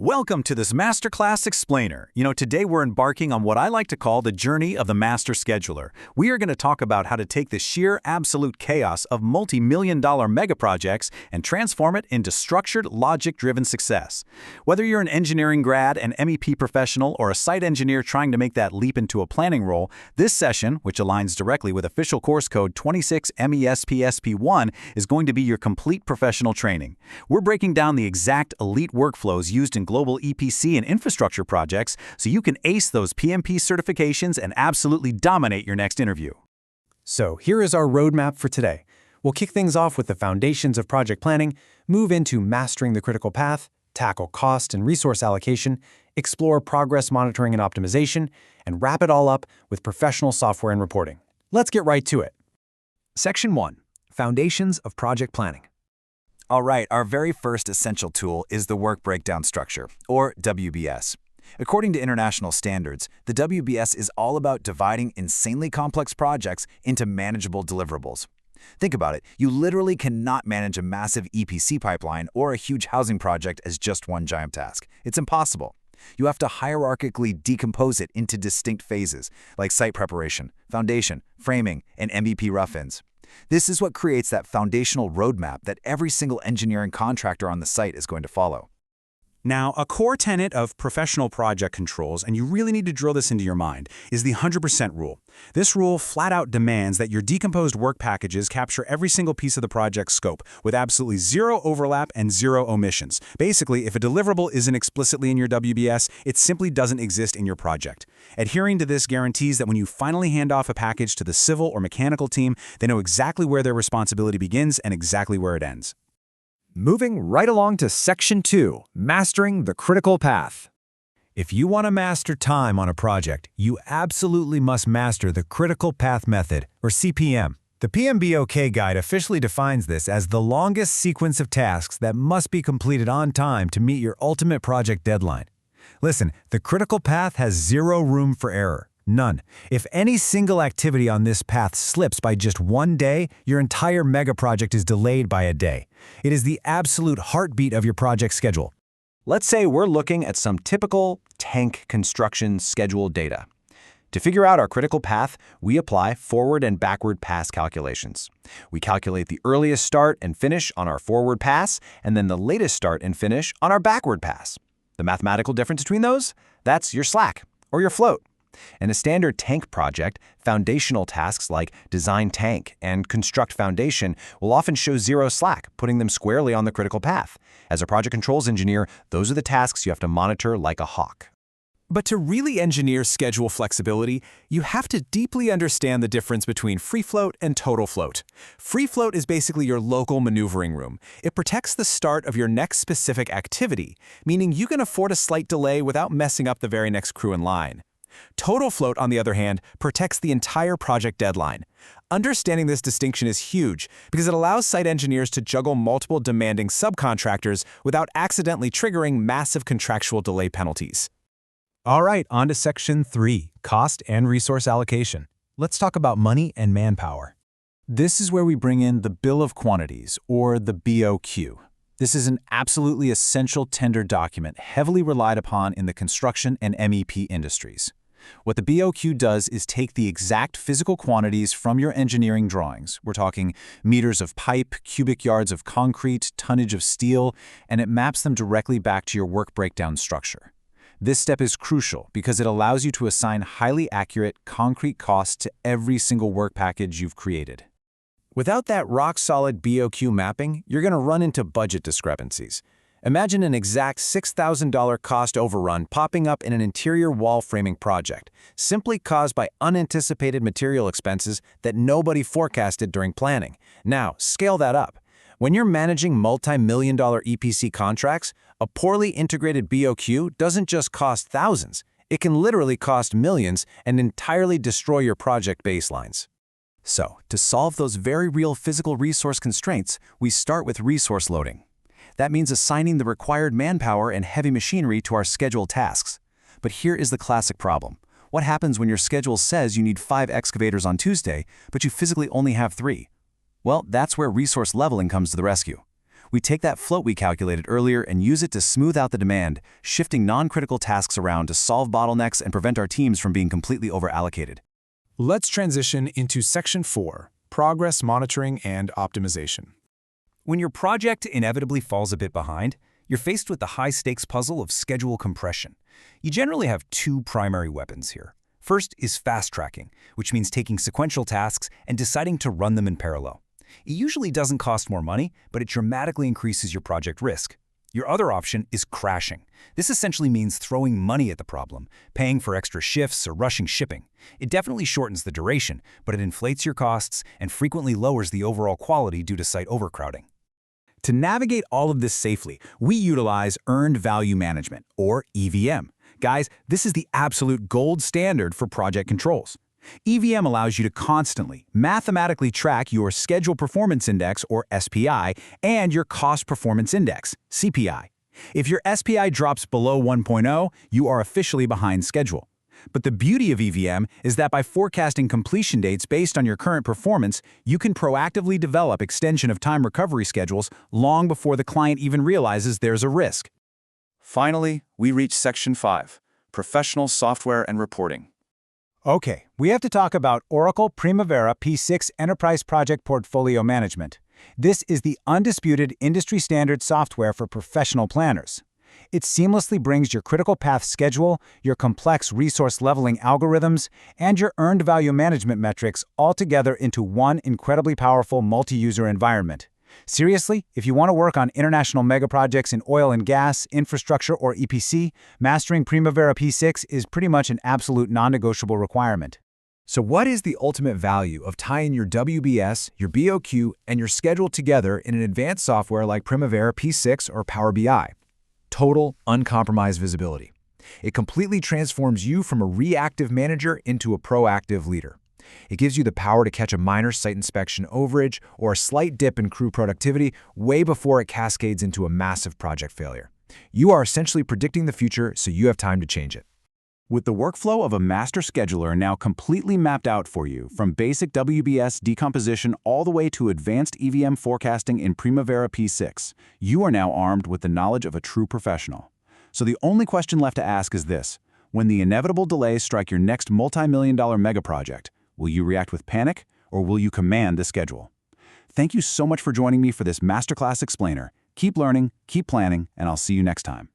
Welcome to this Masterclass Explainer. Today we're embarking on what I like to call the journey of the master scheduler. We are going to talk about how to take the sheer absolute chaos of multi-million-dollar mega projects and transform it into structured, logic-driven success. Whether you're an engineering grad, an MEP professional, or a site engineer trying to make that leap into a planning role, this session, which aligns directly with official course code 26MESPSP1, is going to be your complete professional training. We're breaking down the exact elite workflows used in global EPC and infrastructure projects so you can ace those PMP certifications and absolutely dominate your next interview. So here is our roadmap for today. We'll kick things off with the foundations of project planning, move into mastering the critical path, tackle cost and resource allocation, explore progress monitoring and optimization, and wrap it all up with professional software and reporting. Let's get right to it. Section 1. Foundations of Project Planning. All right, our very first essential tool is the Work Breakdown Structure, or WBS. According to international standards, the WBS is all about dividing insanely complex projects into manageable deliverables. Think about it, you literally cannot manage a massive EPC pipeline or a huge housing project as just one giant task. It's impossible. You have to hierarchically decompose it into distinct phases, like site preparation, foundation, framing, and MVP rough-ins. This is what creates that foundational roadmap that every single engineering contractor on the site is going to follow. Now, a core tenet of professional project controls, and you really need to drill this into your mind, is the 100% rule. This rule flat out demands that your decomposed work packages capture every single piece of the project scope, with absolutely zero overlap and zero omissions. Basically, if a deliverable isn't explicitly in your WBS, it simply doesn't exist in your project. Adhering to this guarantees that when you finally hand off a package to the civil or mechanical team, they know exactly where their responsibility begins and exactly where it ends. Moving right along to Section 2, Mastering the Critical Path. If you want to master time on a project, you absolutely must master the Critical Path Method, or CPM. The PMBOK guide officially defines this as the longest sequence of tasks that must be completed on time to meet your ultimate project deadline. Listen, the critical path has zero room for error. None. If any single activity on this path slips by just one day, your entire mega project is delayed by a day. It is the absolute heartbeat of your project schedule. Let's say we're looking at some typical tank construction schedule data. To figure out our critical path, we apply forward and backward pass calculations. We calculate the earliest start and finish on our forward pass, and then the latest start and finish on our backward pass. The mathematical difference between those? That's your slack, or your float. In a standard tank project, foundational tasks like design tank and construct foundation will often show zero slack, putting them squarely on the critical path. As a project controls engineer, those are the tasks you have to monitor like a hawk. But to really engineer schedule flexibility, you have to deeply understand the difference between free float and total float. Free float is basically your local maneuvering room. It protects the start of your next specific activity, meaning you can afford a slight delay without messing up the very next crew in line. Total float, on the other hand, protects the entire project deadline. Understanding this distinction is huge because it allows site engineers to juggle multiple demanding subcontractors without accidentally triggering massive contractual delay penalties. All right, on to Section 3, Cost and Resource Allocation. Let's talk about money and manpower. This is where we bring in the Bill of Quantities, or the BOQ. This is an absolutely essential tender document heavily relied upon in the construction and MEP industries. What the BOQ does is take the exact physical quantities from your engineering drawings. We're talking meters of pipe, cubic yards of concrete, tonnage of steel, and it maps them directly back to your work breakdown structure. This step is crucial because it allows you to assign highly accurate, concrete costs to every single work package you've created. Without that rock-solid BOQ mapping, you're going to run into budget discrepancies. Imagine an exact $6,000 cost overrun popping up in an interior wall framing project, simply caused by unanticipated material expenses that nobody forecasted during planning. Now, scale that up. When you're managing multi-million-dollar EPC contracts, a poorly integrated BOQ doesn't just cost thousands. It can literally cost millions and entirely destroy your project baselines. So, to solve those very real physical resource constraints, we start with resource loading. That means assigning the required manpower and heavy machinery to our scheduled tasks. But here is the classic problem. What happens when your schedule says you need 5 excavators on Tuesday, but you physically only have 3? Well, that's where resource leveling comes to the rescue. We take that float we calculated earlier and use it to smooth out the demand, shifting non-critical tasks around to solve bottlenecks and prevent our teams from being completely over-allocated. Let's transition into Section 4, Progress Monitoring and Optimization. When your project inevitably falls a bit behind, you're faced with the high-stakes puzzle of schedule compression. You generally have two primary weapons here. First is fast tracking, which means taking sequential tasks and deciding to run them in parallel. It usually doesn't cost more money, but it dramatically increases your project risk. Your other option is crashing. This essentially means throwing money at the problem, paying for extra shifts or rushing shipping. It definitely shortens the duration, but it inflates your costs and frequently lowers the overall quality due to site overcrowding. To navigate all of this safely, we utilize Earned Value Management, or EVM. Guys, this is the absolute gold standard for project controls. EVM allows you to constantly, mathematically track your Schedule Performance Index, or SPI, and your Cost Performance Index, CPI. If your SPI drops below 1.0, you are officially behind schedule. But the beauty of EVM is that by forecasting completion dates based on your current performance, you can proactively develop extension of time recovery schedules long before the client even realizes there's a risk. Finally, we reach Section 5, Professional Software and Reporting. Okay, we have to talk about Oracle Primavera P6 Enterprise Project Portfolio Management. This is the undisputed industry-standard software for professional planners. It seamlessly brings your critical path schedule, your complex resource leveling algorithms, and your earned value management metrics all together into one incredibly powerful multi-user environment. Seriously, if you want to work on international megaprojects in oil and gas, infrastructure, or EPC, mastering Primavera P6 is pretty much an absolute non-negotiable requirement. So what is the ultimate value of tying your WBS, your BOQ, and your schedule together in an advanced software like Primavera P6 or Power BI? Total, uncompromised visibility. It completely transforms you from a reactive manager into a proactive leader. It gives you the power to catch a minor site inspection overage or a slight dip in crew productivity way before it cascades into a massive project failure. You are essentially predicting the future so you have time to change it. With the workflow of a master scheduler now completely mapped out for you, from basic WBS decomposition all the way to advanced EVM forecasting in Primavera P6, you are now armed with the knowledge of a true professional. So the only question left to ask is this: when the inevitable delays strike your next multi-million-dollar megaproject, will you react with panic, or will you command the schedule? Thank you so much for joining me for this Masterclass Explainer. Keep learning, keep planning, and I'll see you next time.